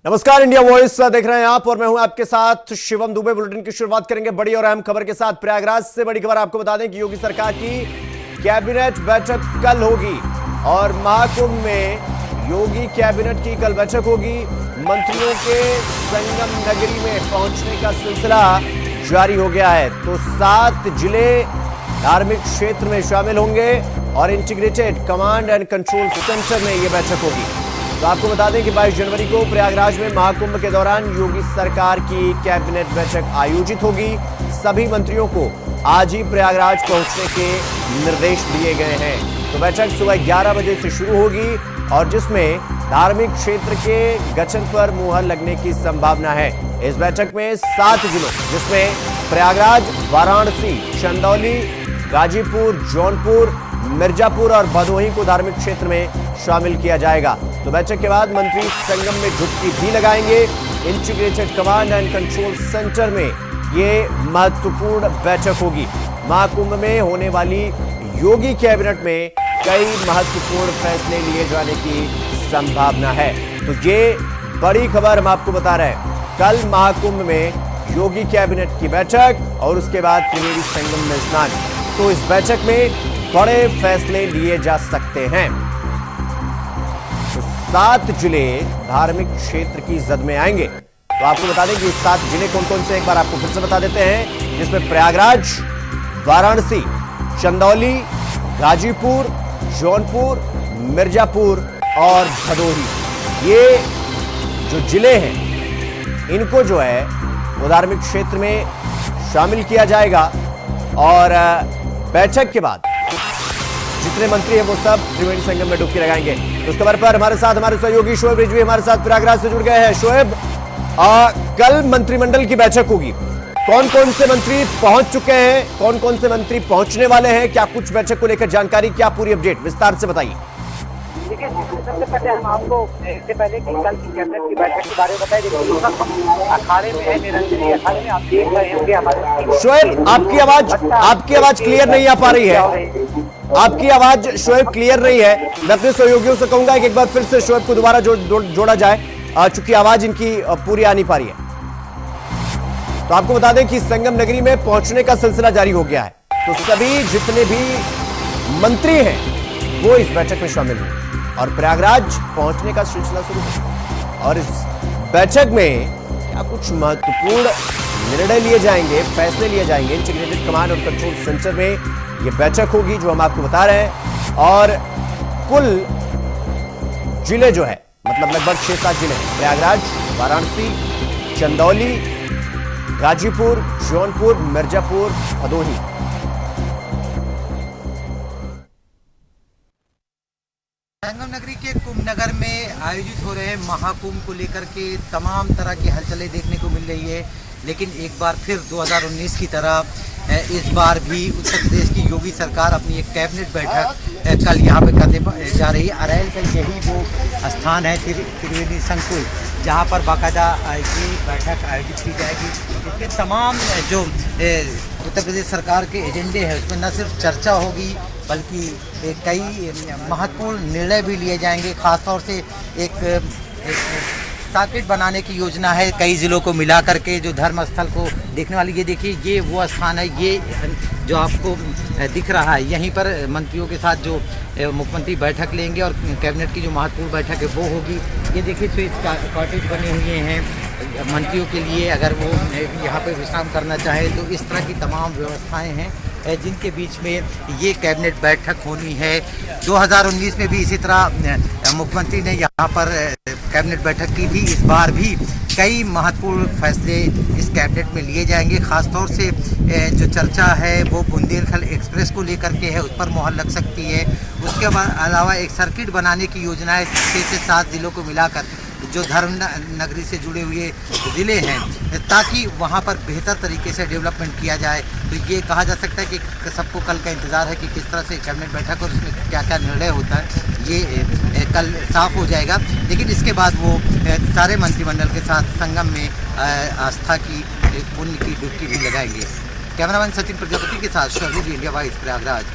नमस्कार, India voice देख रहे हैं आप और मैं हूं आपके साथ शिवम दुबे। बुलेटिन की शुरुआत करेंगे बड़ी और अहम खबर के साथ। प्रयागराज से बड़ी खबर आपको बता दें कि योगी सरकार की कैबिनेट बैठक कल होगी और महाकुंभ में योगी कैबिनेट की कल बैठक होगी। मंत्रियों के संगम नगरी में पहुंचने का सिलसिला जारी हो गया है, तो 7 जिले धार्मिक क्षेत्र में शामिल होंगे और integrated command and control centre में यह बैठक होगी। तो आपको बता दें कि 22 जनवरी को प्रयागराज में महाकुंभ के दौरान योगी सरकार की कैबिनेट बैठक आयोजित होगी। सभी मंत्रियों को आज ही प्रयागराज पहुंचने के निर्देश दिए गए हैं। तो बैठक सुबह 11 बजे से शुरू होगी और जिसमें धार्मिक क्षेत्र के गठन पर मुहर लगने की संभावना है। इस बैठक में 7 जिलों जिसमें प्रयागराज, वाराणसी, चंदौली, गाजीपुर, जौनपुर, मिर्जापुर और भदोही को धार्मिक क्षेत्र में शामिल किया जाएगा। तो बैठक के बाद मंत्री संगम में डुबकी भी लगाएंगे। Integrated command and control centre में ये महत्वपूर्ण बैठक होगी। महाकुंभ में होने वाली योगी कैबिनेट में कई महत्वपूर्ण फैसले लिए जाने की संभावना है। तो ये बड़ी खबर हम आपको बता रहे हैं। कल महाकुंभ में योगी कैबिनेट की बैठक और उसके बाद त्रिवेणी संगम में स्नान। तो इस बैठक में बड़े फैसले लिए जा सकते हैं। तो 7 जिले धार्मिक क्षेत्र की जद में आएंगे। तो आपको बता दें कि 7 जिले कौन कौन से, एक बार आपको फिर से बता देते हैं, जिसमें प्रयागराज, वाराणसी, चंदौली, गाजीपुर, जौनपुर, मिर्जापुर और भदोही। ये जो जिले हैं इनको जो है वो धार्मिक क्षेत्र में शामिल किया जाएगा और बैठक के बाद जितने मंत्री हैं वो सब त्रिवेणी संगम में डुबकी लगाएंगे। तो उस खबर पर हमारे साथ हमारे सहयोगी शोएब रिजवी हमारे साथ प्रयागराज से जुड़ गए हैं। शोएब, कल मंत्रिमंडल की बैठक होगी, कौन कौन से मंत्री पहुंच चुके हैं, कौन कौन से मंत्री पहुंचने वाले हैं, क्या कुछ बैठक को लेकर जानकारी, क्या पूरी अपडेट विस्तार से बताइए। देखिए, सबसे पहले हम आपको इससे पहले कि कल की कैबिनेट की बैठक के बारे में बताएं। देखिए, अखाड़े में है, निरंजनी अखाड़े में आप देख रहे होंगे हमारे। शोएब, आपकी आवाज क्लियर नहीं आ पा रही है। आपकी आवाज शोएब क्लियर नहीं है। मैं अपने सहयोगियों से कहूंगा कि एक बार फिर से शोएब को दोबारा जोड़ा जाए, चूंकि आवाज इनकी पूरी आ नहीं पा रही है। तो आपको बता दें कि संगम नगरी में पहुंचने का सिलसिला जारी हो गया है। तो सभी जितने भी मंत्री हैं वो इस बैठक में शामिल हैं और प्रयागराज पहुंचने का सिलसिला शुरू है। और इस बैठक में क्या कुछ महत्वपूर्ण निर्णय लिए जाएंगे, फैसले लिए जाएंगे। इंटीग्रेटेड कमांड और कंट्रोल सेंटर में ये बैठक होगी जो हम आपको बता रहे हैं। और कुल जिले जो है मतलब लगभग 6-7 जिले हैं, प्रयागराज, वाराणसी, चंदौली, गाजीपुर, जौनपुर, मिर्जापुर, भदोही। संगम नगरी के कुंभ नगर में आयोजित हो रहे महाकुंभ को लेकर के तमाम तरह की हलचलें देखने को मिल रही है। लेकिन एक बार फिर 2019 की तरह इस बार भी उत्तर प्रदेश की योगी सरकार अपनी एक कैबिनेट बैठक कल यहाँ पे करने जा रही है। अरैल का यही वो स्थान है त्रिवेणी संकुल, जहाँ पर बाकायदा ये बैठक आयोजित की जाएगी। इसके तमाम जो उत्तर प्रदेश सरकार के एजेंडे हैं उसमें न सिर्फ चर्चा होगी बल्कि कई महत्वपूर्ण निर्णय भी लिए जाएंगे। खासतौर से एक सर्किट बनाने की योजना है कई ज़िलों को मिला करके, जो धर्म स्थल को देखने वाली। ये देखिए, ये वो स्थान है, ये जो आपको दिख रहा है, यहीं पर मंत्रियों के साथ जो मुख्यमंत्री बैठक लेंगे और कैबिनेट की जो महत्वपूर्ण बैठक है वो होगी। ये देखिए, स्विच कॉटेज बने हुए हैं मंत्रियों के लिए, अगर वो यहाँ पर विश्राम करना चाहे तो इस तरह की तमाम व्यवस्थाएं हैं जिनके बीच में ये कैबिनेट बैठक होनी है। 2019 में भी इसी तरह मुख्यमंत्री ने यहाँ पर कैबिनेट बैठक की थी। इस बार भी कई महत्वपूर्ण फैसले इस कैबिनेट में लिए जाएंगे। खासतौर से जो चर्चा है वो बुंदेलखंड एक्सप्रेस को लेकर के है, उस पर मुहर लग सकती है। उसके अलावा एक सर्किट बनाने की योजना है 6 से 7 जिलों को मिलाकर, जो धर्म नगरी से जुड़े हुए ज़िले हैं, ताकि वहाँ पर बेहतर तरीके से डेवलपमेंट किया जाए। तो ये कहा जा सकता है कि सबको कल का इंतज़ार है कि किस तरह से कैबिनेट बैठक और उसमें क्या क्या निर्णय होता है, ये कल साफ हो जाएगा। लेकिन इसके बाद वो सारे मंत्रिमंडल के साथ संगम में आस्था की पुण्य की डुबकी भी लगाएंगे। कैमरामैन सचिन प्रजापति के साथ शोएब, इंडिया वॉइस, प्रयागराज।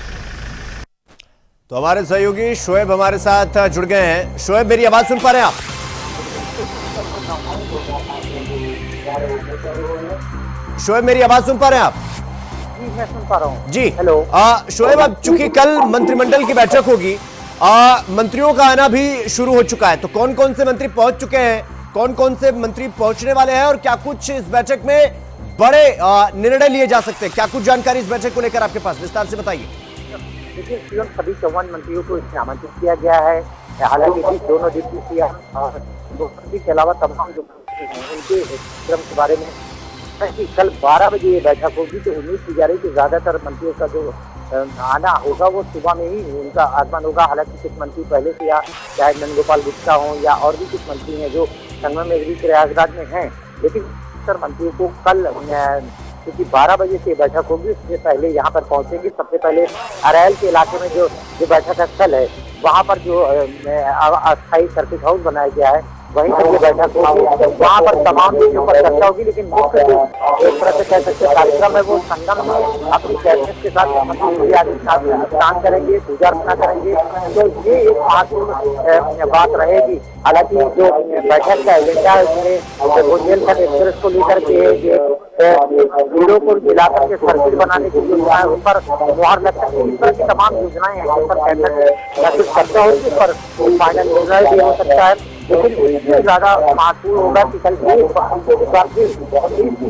तो हमारे सहयोगी शोएब हमारे साथ जुड़ गए हैं। शोएब, मेरी आवाज सुन पा रहे हैं आप? शोएब, मेरी आवाज सुन पा रहे हैं आप? जी मैं सुन पा रहा हूँ जी। हेलो। शोएब, अब चूंकि कल मंत्रिमंडल की बैठक होगी, मंत्रियों का आना भी शुरू हो चुका है, तो कौन कौन से मंत्री पहुंच चुके हैं, कौन कौन से मंत्री पहुंचने वाले हैं और क्या कुछ इस बैठक में बड़े निर्णय लिए जा सकते हैं? क्या कुछ जानकारी इस बैठक को लेकर आपके पास, विस्तार से बताइए। देखिए शिवम, सभी 54 मंत्रियों को इसमें आमंत्रित किया गया है। हालांकि दोनों डिप्टी सीएम और मुख्यमंत्री के अलावा तमाम जो मंत्री हैं उनके क्रम के बारे में कि कल 12 बजे ये बैठक होगी, तो उम्मीद की जा रही है कि ज्यादातर मंत्रियों का जो आना होगा वो सुबह में ही उनका आगमन होगा। हालांकि कुछ मंत्री पहले से या चाहे नंदगोपाल गुप्ता हों या और भी कुछ मंत्री हैं जो संगम में भी प्रयागराज में हैं, लेकिन सर मंत्रियों को कल क्योंकि 12 बजे से बैठक होगी उससे पहले यहाँ पर पहुँचेंगे। सबसे पहले अरैल के इलाके में जो बैठक स्थल है वहाँ पर जो अस्थायी सर्किट हाउस बनाया गया है वहीं पर ये बैठक होगी। वहाँ पर तमाम चीजों पर चर्चा होगी, लेकिन मुख्य जो एक तरह से कह सकते हैं कार्यक्रम है वो संगम में अपनी कैबिनेट के साथ मुख्यमंत्री आदि के साथ स्नान करेंगे, पूजा अर्चना करेंगे। तो ये एक महत्वपूर्ण बात रहेगी। हालांकि जो बैठक का एजेंडा है उसमें बुंदेलखंड एक्सप्रेस को लेकर के हीरो को मिलाकर के सर्किट बनाने की योजना है, उस पर मुहर लग सकती है। इस तरह की तमाम योजनाएं हैं जिन पर कैबिनेट चर्चा होगी, उस पर फाइनल निर्णय भी हो सकता है। लेकिन इससे ज्यादा महत्वपूर्ण होगा कि कल की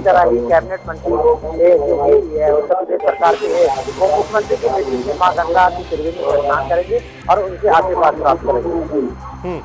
तरह ही कैबिनेट मंत्री जो उत्तर प्रदेश सरकार के है वो मुख्यमंत्री के नेतृत्व में मां गंगा की त्रिवेणी में स्नान करेंगे और उनसे आशीर्वाद प्राप्त करेंगे।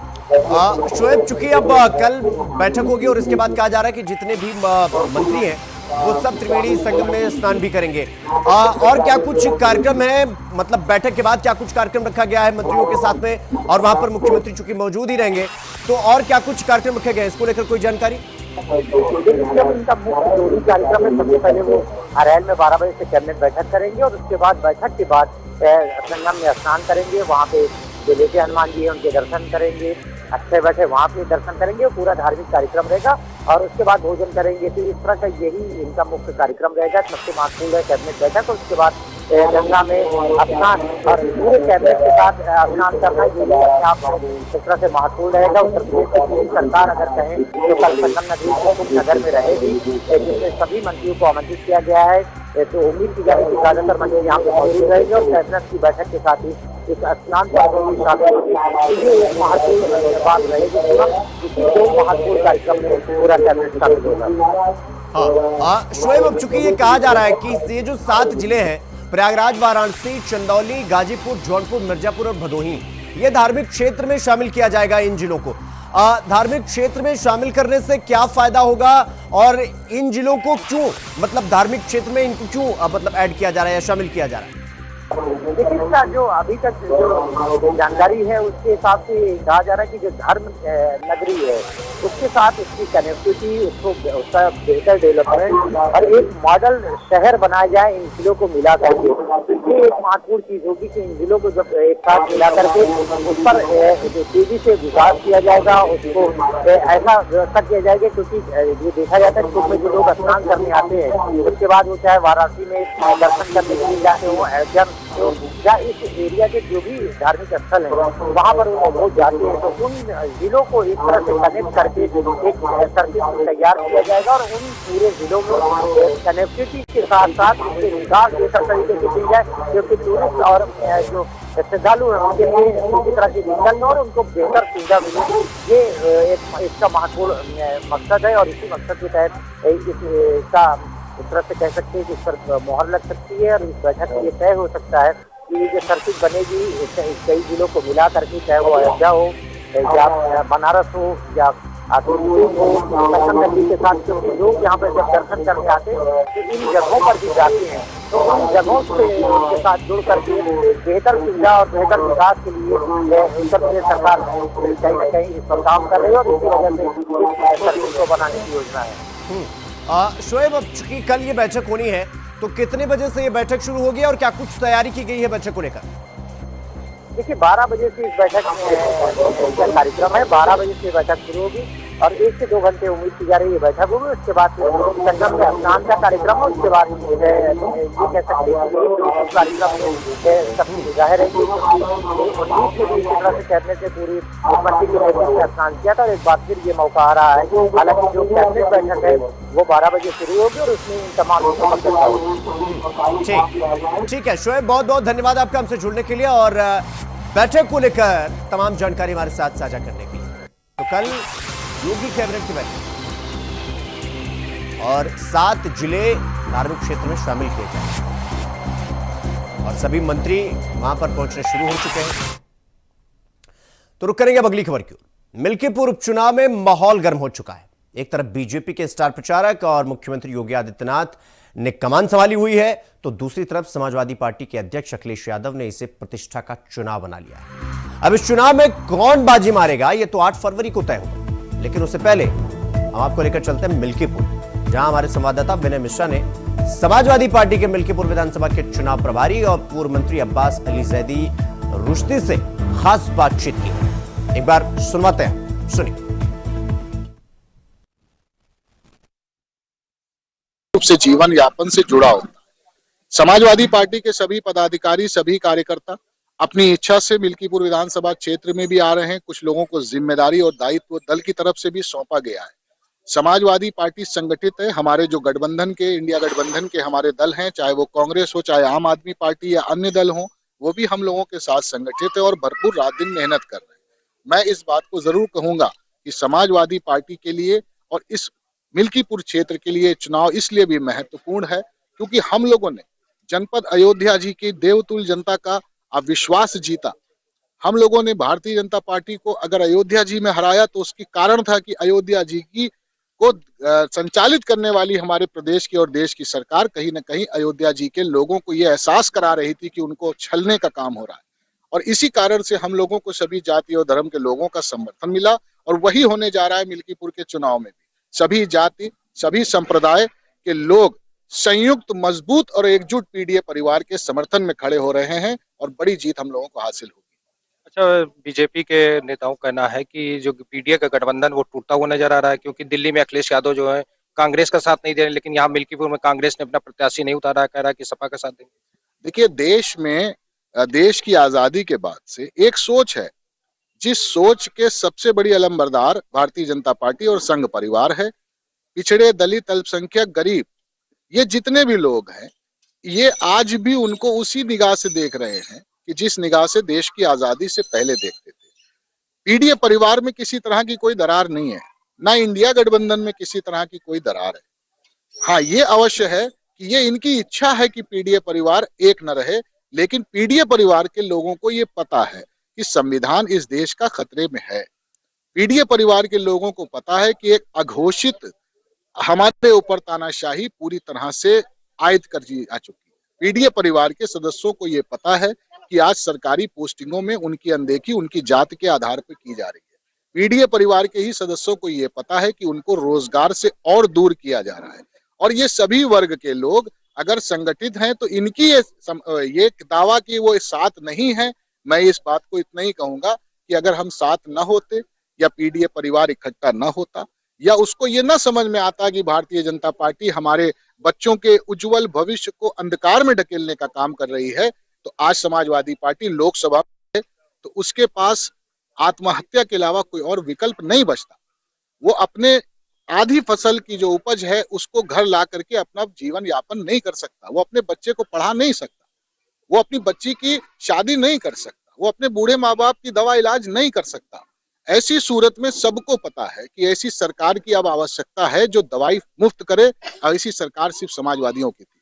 शोएब, चूंकि अब कल बैठक होगी और इसके बाद कहा जा रहा है कि जितने भी मंत्री हैं वो सब त्रिवेणी संगम में स्नान भी करेंगे, और क्या कुछ कार्यक्रम है, मतलब बैठक के बाद क्या कुछ कार्यक्रम रखा गया है मंत्रियों के साथ में, और वहां पर मुख्यमंत्री चूंकि मौजूद ही रहेंगे तो और क्या कुछ कार्यक्रम रखे गए हैं, इसको लेकर कोई जानकारी? उनका मुख्य जो भी कार्यक्रम है सबसे पहले वो अरैल में 12 बजे से कैबिनेट बैठक करेंगे और उसके बाद बैठक के बाद संगम में स्नान करेंगे। वहाँ पे जो लेटे हनुमान जी है उनके दर्शन करेंगे, अच्छे बैठे वहाँ पे दर्शन करेंगे, पूरा धार्मिक कार्यक्रम रहेगा और उसके बाद भोजन करेंगे। तो इस तरह का यही इनका मुख्य कार्यक्रम रहेगा। सबसे महत्वपूर्ण है कैबिनेट बैठक और उसके बाद गंगा में स्नान और पूरे कैबिनेट के साथ स्नान करना ये भी अपने आप इस तरह से महत्वपूर्ण रहेगा। उत्तर प्रदेश की पूरी सरकार अगर कहें तो कल संगम नगरी को नगर में रहेगी, जिसमें सभी मंत्रियों को आमंत्रित किया गया है। तो उम्मीद की जा रही है कि ज्यादातर मंत्री यहाँ पे मौजूद रहेंगे और कैबिनेट की बैठक के साथ ही इस स्नान पर शामिल होगी। ये एक महत्वपूर्ण बात रहेगी, दो महत्वपूर्ण कार्यक्रम में पूरा कैबिनेट शामिल होगा। हाँ शोएब, अब चूंकि ये कहा जा रहा है कि ये जो 7 जिले हैं प्रयागराज, वाराणसी, चंदौली, गाजीपुर, जौनपुर, मिर्जापुर और भदोही, ये धार्मिक क्षेत्र में शामिल किया जाएगा इन जिलों को। धार्मिक क्षेत्र में शामिल करने से क्या फायदा होगा और इन जिलों को क्यों, मतलब धार्मिक क्षेत्र में इनको क्यों मतलब ऐड किया जा रहा है या शामिल किया जा रहा है? देखिए इसका जो अभी तक जो जानकारी है उसके हिसाब से कहा जा रहा है कि जो धर्म नगरी है उसके साथ उसकी कनेक्टिविटी, उसका बेहतर डेवलपमेंट और एक मॉडल शहर बनाया जाए इन जिलों को मिला करके। ये एक महत्वपूर्ण चीज होगी कि इन जिलों को जब एक साथ मिला करके उस पर तेजी से विकास किया जाएगा, उसको ऐसा व्यवस्था किया जाएगा। क्योंकि ये देखा जाता है कुंभ में जो लोग स्नान करने आते हैं उसके बाद वो चाहे वाराणसी में दर्शन करने के लिए जाते हो या इस एरिया के जो भी धार्मिक स्थल है वहाँ पर वो लोग जाते हैं, तो उन जिलों को एक तरह से कनेक्ट करके एक सर्किट तैयार किया जाएगा और उन पूरे जिलों में कनेक्टिविटी के साथ साथ उसके विकास बेहतर तरीके से की जाए, क्योंकि टूरिस्ट और जो श्रद्धालु है उनके लिए किसी तरह की दिक्कत और उनको बेहतर सुविधा मिले। ये इसका महत्वपूर्ण मकसद है और इसी मकसद के तहत इसका इस तरह से कह सकते हैं कि इस पर मोहर लग सकती है और इस बैठक में ये तय हो सकता है कि ये जो सर्किट बनेगी कई जिलों को मिला करके, चाहे वो अयोध्या हो या बनारस हो या संगम नगरी के साथ, क्योंकि लोग यहाँ पर जब दर्शन करने आते हैं तो इन जगहों पर भी जाते हैं, तो उन जगहों के साथ जुड़ करके बेहतर सुविधा और बेहतर विकास के लिए उत्तर प्रदेश सरकार कहीं न कहीं इस पर काम कर रही है और इसी वजह से इस सर्किट को बनाने की योजना है। शोएब, अब चूंकि कल ये बैठक होनी है तो कितने बजे से ये बैठक शुरू होगी और क्या कुछ तैयारी की गई है बैठक को लेकर? देखिए 12 बजे से इस बैठक में कार्यक्रम है, 12 बजे से बैठक शुरू होगी। और 1 से 2 घंटे उम्मीद की जा रही है बैठक होगी। उसके बाद संगम में स्नान का कार्यक्रम है। उसके बाद ये कह सकते हैं कि कार्यक्रम में सबकी जाहिर है कि 19 में भी इसी तरह से कैबिनेट ने पूरी मुख्यमंत्री के नेतृत्व में स्नान किया था और एक बार फिर ये मौका आ रहा है। हालांकि जो कैबिनेट बैठक है वो 12 बजे शुरू होगी और उसमें तमाम ठीक है शोएब, बहुत बहुत धन्यवाद आपका हमसे जुड़ने के लिए और बैठक को लेकर तमाम जानकारी हमारे साथ साझा करने के लिए। तो कल योगी कैबिनेट की बैठक और 7 जिले धार्मिक क्षेत्र में शामिल किए जाएंगे और सभी मंत्री वहां पर पहुंचने शुरू हो चुके हैं। तो रुक करेंगे अब अगली खबर की ओर। मिल्कीपुर उपचुनाव में माहौल गर्म हो चुका है। एक तरफ बीजेपी के स्टार प्रचारक और मुख्यमंत्री योगी आदित्यनाथ ने कमान संभाली हुई है, तो दूसरी तरफ समाजवादी पार्टी के अध्यक्ष अखिलेश यादव ने इसे प्रतिष्ठा का चुनाव बना लिया है। अब इस चुनाव में कौन बाजी मारेगा यह तो 8 फरवरी को तय होगा, लेकिन उससे पहले हम आपको लेकर चलते हैं मिल्कीपुर, जहां हमारे संवाददाता विनय मिश्रा ने समाजवादी पार्टी के मिल्कीपुर विधानसभा के चुनाव प्रभारी और पूर्व मंत्री अब्बास अली जैदी रुश्दी से खास बातचीत की। एक बार सुनवाते हैं, सुनिए। से जीवन यापन से जुड़ा होता। समाजवादी पार्टी के सभी पदाधिकारी, सभी कार्यकर्ता अपनी इच्छा से मिल्कीपुर विधानसभा क्षेत्र में भी आ रहे हैं। कुछ लोगों को जिम्मेदारी और दायित्व दल की तरफ से भी सौंपा गया है। समाजवादी पार्टी संगठित है। हमारे जो गठबंधन के, इंडिया गठबंधन के हमारे दल हैं, चाहे वो कांग्रेस हो, चाहे आम आदमी पार्टी या अन्य दल हो, वो भी हम लोगों के साथ संगठित है और भरपूर रात दिन मेहनत कर रहे हैं। मैं इस बात को जरूर कहूंगा कि समाजवादी पार्टी के लिए और इस मिल्कीपुर क्षेत्र के लिए चुनाव इसलिए भी महत्वपूर्ण है क्योंकि हम लोगों ने जनपद अयोध्या जी की देवतुल्य जनता का अविश्वास जीता। हम लोगों ने भारतीय जनता पार्टी को अगर अयोध्या जी में हराया तो उसकी कारण था कि अयोध्या जी की को संचालित करने वाली हमारे प्रदेश की और देश की सरकार कहीं न कहीं अयोध्या जी के लोगों को यह एहसास करा रही थी कि उनको छलने का काम हो रहा है। और इसी कारण से हम लोगों को सभी जाति और धर्म के लोगों का समर्थन मिला और वही होने जा रहा है मिल्कीपुर के चुनाव में भी। सभी जाति, सभी संप्रदाय के लोग संयुक्त, मजबूत और एकजुट पीडीए परिवार के समर्थन में खड़े हो रहे हैं और बड़ी जीत हम लोगों को हासिल होगी। अच्छा, बीजेपी के नेताओं का कहना है कि जो पीडीए का गठबंधन वो टूटता हुआ नजर आ रहा है क्योंकि दिल्ली में अखिलेश यादव जो है कांग्रेस का साथ नहीं दे रहे, लेकिन यहाँ मिल्कीपुर में कांग्रेस ने अपना प्रत्याशी नहीं उतारा, कह रहा है कि सपा का साथ देंगे। देखिए, देश में देश की आजादी के बाद से एक सोच है, जिस सोच के सबसे बड़ी अलंबरदार भारतीय जनता पार्टी और संघ परिवार है। पिछड़े, दलित, अल्पसंख्यक, गरीब, ये जितने भी लोग हैं, ये आज भी उनको उसी निगाह से देख रहे हैं कि जिस निगाह से देश की आजादी से पहले देखते थे। पीडीए परिवार में किसी तरह की कोई दरार नहीं है, ना इंडिया गठबंधन में किसी तरह की कोई दरार है। हाँ, ये अवश्य है कि ये इनकी इच्छा है कि पीडीए परिवार एक न रहे, लेकिन पीडीए परिवार के लोगों को ये पता है कि संविधान इस देश का खतरे में है। पीडीए परिवार के लोगों को पता है कि एक अघोषित हमारे ऊपर तानाशाही पूरी तरह से आयद कर दी जा चुकी है। पीडीए परिवार के सदस्यों को ये पता है कि आज सरकारी पोस्टिंगों में उनकी अनदेखी उनकी जात के आधार पर की जा रही है। पीडीए परिवार के ही सदस्यों को ये पता है कि उनको रोजगार से और दूर किया जा रहा है। और ये सभी वर्ग के लोग अगर संगठित हैं तो इनकी ये दावा कि वो साथ नहीं है। मैं इस बात को इतना ही कहूंगा कि अगर हम साथ न होते या पीडीए परिवार इकट्ठा न होता या उसको ये न समझ में आता कि भारतीय जनता पार्टी हमारे बच्चों के उज्जवल भविष्य को अंधकार में ढकेलने का काम कर रही है, तो आज समाजवादी पार्टी लोकसभा में है तो उसके पास आत्महत्या के अलावा कोई और विकल्प नहीं बचता। वो अपने आधी फसल की जो उपज है उसको घर ला करके अपना जीवन यापन नहीं कर सकता, वो अपने बच्चे को पढ़ा नहीं सकता, वो अपनी बच्ची की शादी नहीं कर सकता, वो अपने बूढ़े माँ बाप की दवा इलाज नहीं कर सकता। ऐसी सूरत में सबको पता है कि ऐसी सरकार की अब आवश्यकता है जो दवाई मुफ्त करे। ऐसी सरकार सिर्फ समाजवादियों की थी,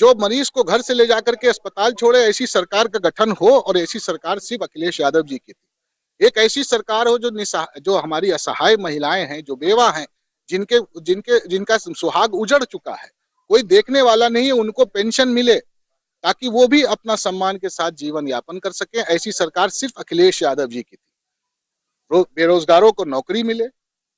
जो मरीज को घर से ले जाकर के अस्पताल छोड़े। ऐसी सरकार का गठन हो और ऐसी सरकार सिर्फ अखिलेश यादव जी की थी। एक ऐसी सरकार हो जो हमारी असहाय महिलाएं हैं, जो बेवा हैं, जिनका सुहाग उजड़ चुका है, कोई देखने वाला नहीं है, उनको पेंशन मिले ताकि वो भी अपना सम्मान के साथ जीवन यापन कर सके। ऐसी सरकार सिर्फ अखिलेश यादव जी की थी। बेरोजगारों को नौकरी मिले,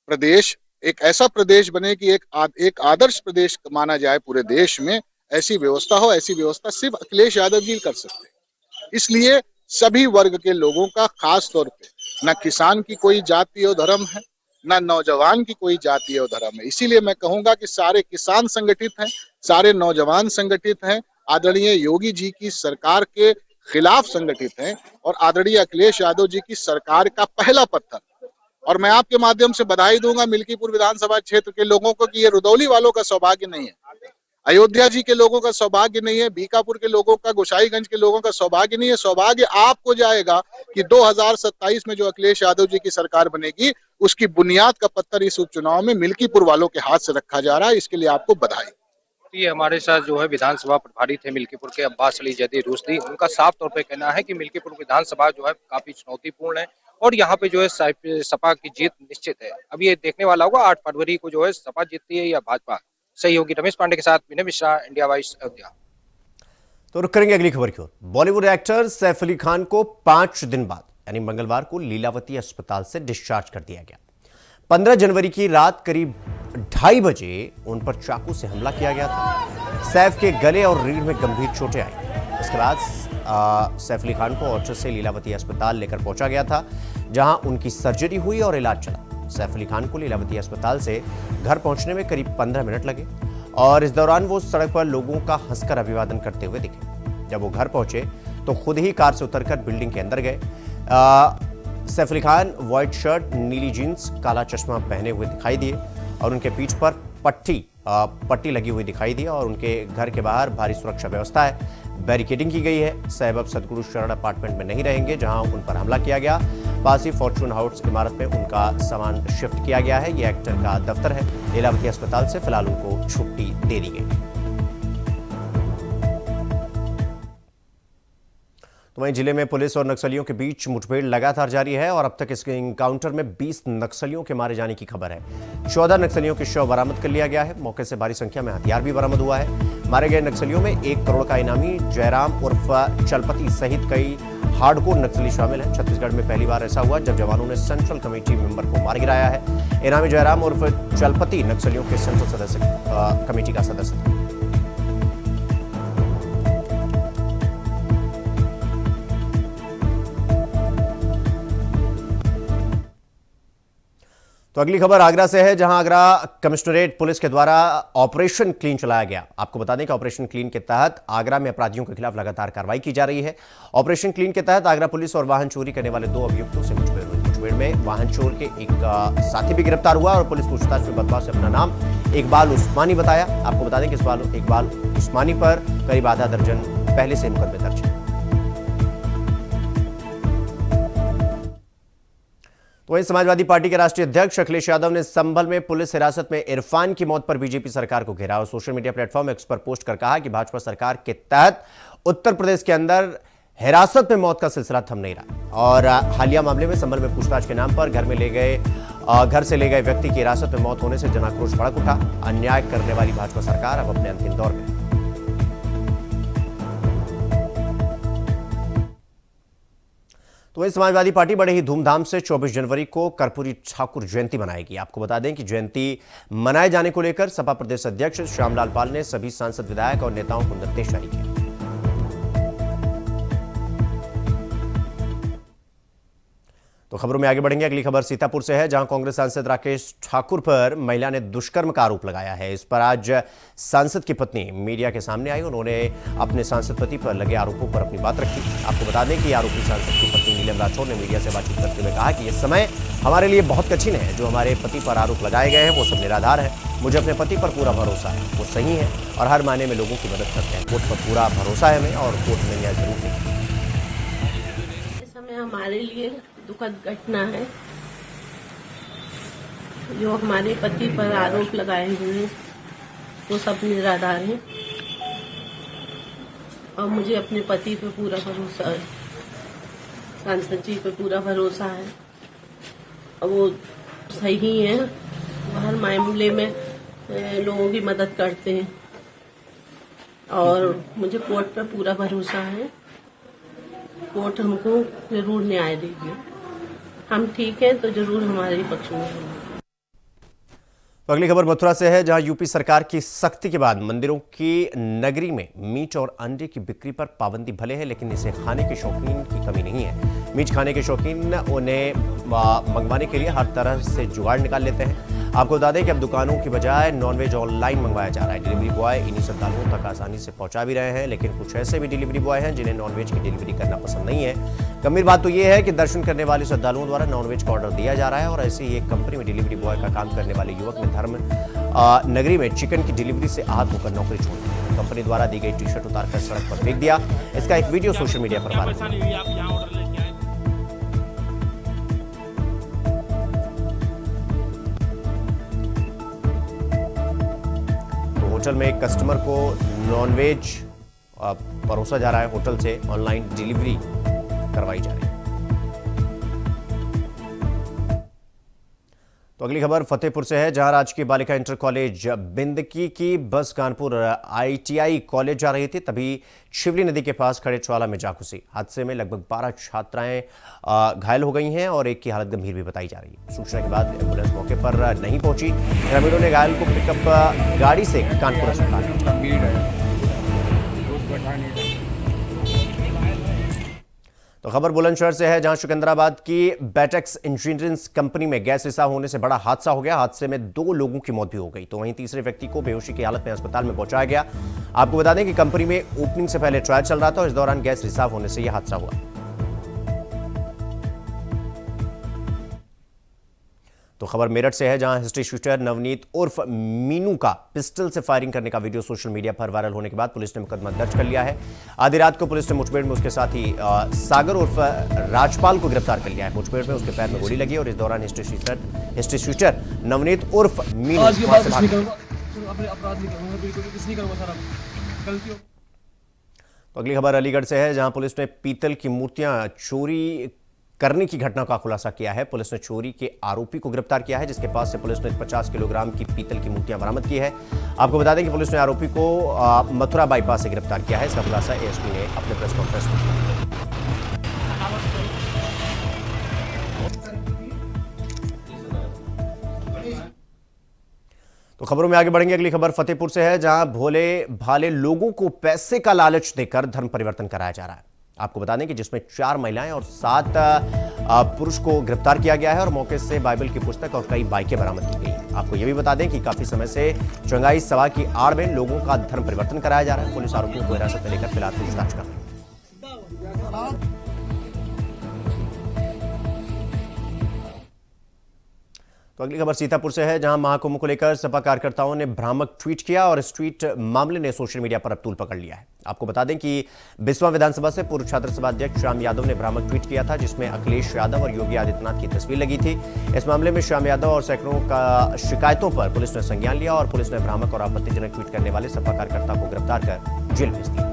प्रदेश एक ऐसा प्रदेश बने कि एक आदर्श प्रदेश माना जाए पूरे देश में, ऐसी व्यवस्था हो। ऐसी व्यवस्था सिर्फ अखिलेश यादव जी कर सकते हैं। इसलिए सभी वर्ग के लोगों का, खास तौर पे न किसान की कोई जाति और धर्म है, ना नौजवान की कोई जाति और धर्म है। इसीलिए मैं कहूंगा कि सारे किसान संगठित हैं, सारे नौजवान संगठित हैं, आदरणीय योगी जी की सरकार के खिलाफ संगठित हैं और आदरणीय अखिलेश यादव जी की सरकार का पहला पत्थर। और मैं आपके माध्यम से बधाई दूंगा मिल्कीपुर विधानसभा क्षेत्र के लोगों को कि ये रुदौली वालों का सौभाग्य नहीं है, अयोध्या जी के लोगों का सौभाग्य नहीं है, बीकापुर के लोगों का, गोसाईगंज के लोगों का सौभाग्य नहीं है। सौभाग्य आपको जाएगा कि 2027 में जो अखिलेश यादव जी की सरकार बनेगी उसकी बुनियाद का पत्थर इस उपचुनाव में मिल्कीपुर वालों के हाथ से रखा जा रहा है। इसके लिए आपको बधाई। ये हमारे साथ जो है विधानसभा प्रभारी थे मिल्कीपुर के अब्बास अली जैदी रूसदी, उनका साफ तौर पे कहना है कि मिल्कीपुर विधानसभा जो है काफी चुनौतीपूर्ण है और यहाँ पे जो है सपा की जीत निश्चित है। अब ये देखने वाला होगा 8 फरवरी को जो है सपा जीतती है या भाजपा। सहयोगी रमेश पांडे के साथ विनय मिश्रा, इंडिया वॉइस, अयोध्या। तो रुक करेंगे अगली खबर की ओर। बॉलीवुड एक्टर सैफ अली खान को 5 दिन बाद यानी मंगलवार को लीलावती अस्पताल से डिस्चार्ज कर दिया गया। 15 जनवरी की रात करीब 2:30 बजे उन पर चाकू से हमला किया गया था। सैफ के गले और रीढ़ में गंभीर चोटें आई। इसके बाद सैफ अली खान को ऑर्चर से लीलावती अस्पताल लेकर पहुंचा गया था, जहां उनकी सर्जरी हुई और इलाज चला। सैफ अली खान को लीलावती अस्पताल से घर पहुंचने में करीब 15 मिनट लगे और इस दौरान वो सड़क पर लोगों का हंसकर अभिवादन करते हुए दिखे। जब वो घर पहुंचे तो खुद ही कार से उतरकर बिल्डिंग के अंदर गए। सैफ अली खान व्हाइट शर्ट, नीली जीन्स, काला चश्मा पहने हुए दिखाई दिए और उनके पीठ पर पट्टी लगी हुई दिखाई दी और उनके घर के बाहर भारी सुरक्षा व्यवस्था है, बैरिकेडिंग की गई है। सैफ अब सतगुरु शरण अपार्टमेंट में नहीं रहेंगे, जहां उन पर हमला किया गया। पास ही फॉर्चून हाउस इमारत में उनका सामान शिफ्ट किया गया है। ये एक्टर का दफ्तर है। लीलावती अस्पताल से फिलहाल उनको छुट्टी दे दी गई। तो वहीं जिले में पुलिस और नक्सलियों के बीच मुठभेड़ लगातार जारी है और अब तक इस एनकाउंटर में 20 नक्सलियों के मारे जाने की खबर है। 14 नक्सलियों के शव बरामद कर लिया गया है। मौके से भारी संख्या में हथियार भी बरामद हुआ है। मारे गए नक्सलियों में 1 करोड़ का इनामी जयराम उर्फ चलपति सहित कई हार्डकोर नक्सली शामिल हैं। छत्तीसगढ़ में पहली बार ऐसा हुआ जब जवानों ने सेंट्रल कमेटी मेंबर को मार गिराया है। इनामी जयराम उर्फ चलपति नक्सलियों के सेंट्रल सदस्य कमेटी का सदस्य था। तो अगली खबर आगरा से है, जहां आगरा कमिश्नरेट पुलिस के द्वारा ऑपरेशन क्लीन चलाया गया। आपको बता दें कि ऑपरेशन क्लीन के तहत आगरा में अपराधियों के खिलाफ लगातार कार्रवाई की जा रही है। ऑपरेशन क्लीन के तहत आगरा पुलिस और वाहन चोरी करने वाले 2 अभियुक्तों से मुठभेड़ हुई। मुठभेड़ में वाहन चोर के एक साथी भी गिरफ्तार हुआ और पुलिस पूछताछ में बदमाश से अपना नाम इकबाल उस्मानी बताया। आपको बता दें कि इकबाल उस्मानी पर करीब आधा दर्जन पहले से मुकदमे दर्ज है। तो वहीं समाजवादी पार्टी के राष्ट्रीय अध्यक्ष अखिलेश यादव ने संभल में पुलिस हिरासत में इरफान की मौत पर बीजेपी सरकार को घेरा और सोशल मीडिया प्लेटफॉर्म एक्स पर पोस्ट कर कहा कि भाजपा सरकार के तहत उत्तर प्रदेश के अंदर हिरासत में मौत का सिलसिला थम नहीं रहा और हालिया मामले में संभल में पूछताछ के नाम पर घर से ले गए व्यक्ति की हिरासत में मौत होने से जनाक्रोश भड़क उठा। अन्याय करने वाली भाजपा सरकार अब अपने अंतिम दौर में। तो वहीं समाजवादी पार्टी बड़े ही धूमधाम से 24 जनवरी को कर्पूरी ठाकुर जयंती मनाएगी। आपको बता दें कि जयंती मनाए जाने को लेकर सपा प्रदेश अध्यक्ष श्यामलाल पाल ने सभी सांसद, विधायक और नेताओं को निर्देश जारी किया। तो खबरों में आगे बढ़ेंगे। अगली खबर सीतापुर से है, जहां कांग्रेस सांसद राकेश ठाकुर पर महिला ने दुष्कर्म का आरोप लगाया है। इस पर आज सांसद की पत्नी मीडिया के सामने आई। उन्होंने अपने सांसद पति पर लगे आरोपों पर अपनी बात रखी। आपको बता दें कि आरोपी सांसद की पत्नी नीलम राठौर ने मीडिया से बातचीत करते हुए कहा कि यह समय हमारे लिए बहुत कठिन है। जो हमारे पति पर आरोप लगाए गए हैं वो सब निराधार है। मुझे अपने पति पर पूरा भरोसा है, वो सही है और हर मायने में लोगों की मदद करते हैं। कोर्ट पर पूरा भरोसा है हमें और कोर्ट में न्याय जरूर देगी। इस समय हमारे लिए दुखद घटना है। जो हमारे पति पर आरोप लगाए हुए हैं वो सब निराधार हैं और मुझे अपने पति पे पूरा भरोसा है, सांसद जी पे पूरा भरोसा है और वो सही है। हर मामले में लोगों की मदद करते हैं और मुझे कोर्ट पे पूरा भरोसा है। कोर्ट हमको जरूर न्याय देगी। हम ठीक हैं तो जरूर हमारे पक्ष में होंगे। तो अगली खबर मथुरा से है, जहां यूपी सरकार की सख्ती के बाद मंदिरों की नगरी में मीट और अंडे की बिक्री पर पाबंदी भले है, लेकिन इसे खाने के शौकीन की कमी नहीं है। मीट खाने के शौकीन उन्हें मंगवाने के लिए हर तरह से जुगाड़ निकाल लेते हैं। आपको बता दें कि अब दुकानों की बजाय नॉनवेज ऑनलाइन मंगवाया जा रहा है। डिलीवरी बॉय इन्हीं श्रद्धालुओं तक आसानी से पहुंचा भी रहे हैं, लेकिन कुछ ऐसे भी डिलीवरी बॉय हैं जिन्हें नॉनवेज की डिलीवरी करना पसंद नहीं है। गंभीर बात तो यह है कि दर्शन करने वाले श्रद्धालुओं द्वारा नॉनवेज का ऑर्डर दिया जा रहा है, और ऐसे ही एक कंपनी में डिलीवरी बॉय का काम करने वाले युवक ने धर्म नगरी में चिकन की डिलीवरी से आहत होकर नौकरी छोड़ दी। कंपनी द्वारा दी गई टी-शर्ट उतारकर सड़क पर फेंक दिया। इसका एक वीडियो सोशल मीडिया पर वायरल हुआ। होटल में कस्टमर को नॉनवेज परोसा जा रहा है, होटल से ऑनलाइन डिलीवरी करवाई जा रही है। तो अगली खबर फतेहपुर से है, जहां राजकीय बालिका इंटर कॉलेज बिंदकी की बस कानपुर ITI कॉलेज जा रही थी, तभी शिवली नदी के पास खड़े ट्रॉला में जा घुसी। हादसे में लगभग 12 छात्राएं घायल हो गई हैं और एक की हालत गंभीर भी बताई जा रही है। सूचना के बाद एम्बुलेंस मौके पर नहीं पहुंची। ग्रामीणों ने घायल को पिकअप गाड़ी से कानपुर अस्पताल भेजा। तो खबर बुलंदशहर से है, जहां सिकंदराबाद की बैटेक्स इंजीनियरिंग कंपनी में गैस रिसाव होने से बड़ा हादसा हो गया। हादसे में 2 लोगों की मौत भी हो गई, तो वहीं तीसरे व्यक्ति को बेहोशी की हालत में अस्पताल में पहुंचाया गया। आपको बता दें कि कंपनी में ओपनिंग से पहले ट्रायल चल रहा था और इस दौरान गैस रिसाव होने से यह हादसा हुआ। तो खबर मेरठ से है, जहां हिस्ट्री शूटर नवनीत उर्फ मीनू का पिस्टल से फायरिंग करने का वीडियो सोशल मीडिया पर वायरल होने के बाद पुलिस ने मुकदमा दर्ज कर लिया है। आधी रात को पुलिस ने मुठभेड़ में उसके साथी सागर उर्फ राजपाल को गिरफ्तार कर लिया है। मुठभेड़ में उसके पैर में गोली लगी और इस दौरान हिस्ट्री शूटर नवनीत उर्फ मीनू तो अगली खबर अलीगढ़ से है, जहां पुलिस ने पीतल की मूर्तियां चोरी करने की घटना का खुलासा किया है। पुलिस ने चोरी के आरोपी को गिरफ्तार किया है, जिसके पास से पुलिस ने 50 किलोग्राम की पीतल की मूर्तियां बरामद की है। आपको बता दें कि पुलिस ने आरोपी को मथुरा बाईपास से गिरफ्तार किया है। इसका खुलासा ASP ने अपने प्रेस कॉन्फ्रेंस में किया। तो खबरों में आगे बढ़ेंगे। अगली खबर फतेहपुर से है, जहां भोले भाले लोगों को पैसे का लालच देकर धर्म परिवर्तन कराया जा रहा है। आपको बता दें कि जिसमें 4 महिलाएं और 7 पुरुष को गिरफ्तार किया गया है और मौके से बाइबल की पुस्तक और कई बाइकें बरामद की गई हैं। आपको यह भी बता दें कि काफी समय से चंगाई सभा की आड़ में लोगों का धर्म परिवर्तन कराया जा रहा है। पुलिस आरोपियों को हिरासत में लेकर फिलहाल पूछताछ कर रही है। तो अगली खबर सीतापुर से है, जहां महाकुंभ को लेकर सपा कार्यकर्ताओं ने भ्रामक ट्वीट किया और इस ट्वीट मामले ने सोशल मीडिया पर अब तूल पकड़ लिया है। आपको बता दें कि बिस्वा विधानसभा से पूर्व छात्र सभा अध्यक्ष श्याम यादव ने भ्रामक ट्वीट किया था, जिसमें अखिलेश यादव और योगी आदित्यनाथ की तस्वीर लगी थी। इस मामले में श्याम यादव और सैकड़ों का शिकायतों पर पुलिस ने संज्ञान लिया और पुलिस ने भ्रामक और आपत्तिजनक ट्वीट करने वाले सपा कार्यकर्ता को गिरफ्तार कर जेल भेज दिया।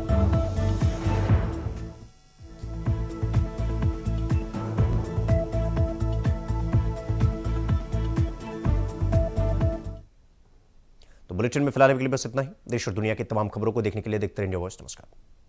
बुलेटिन में फिलहाल के लिए बस इतना ही। देश और दुनिया की तमाम खबरों को देखने के लिए देखते रहिए न्यूज़। नमस्कार।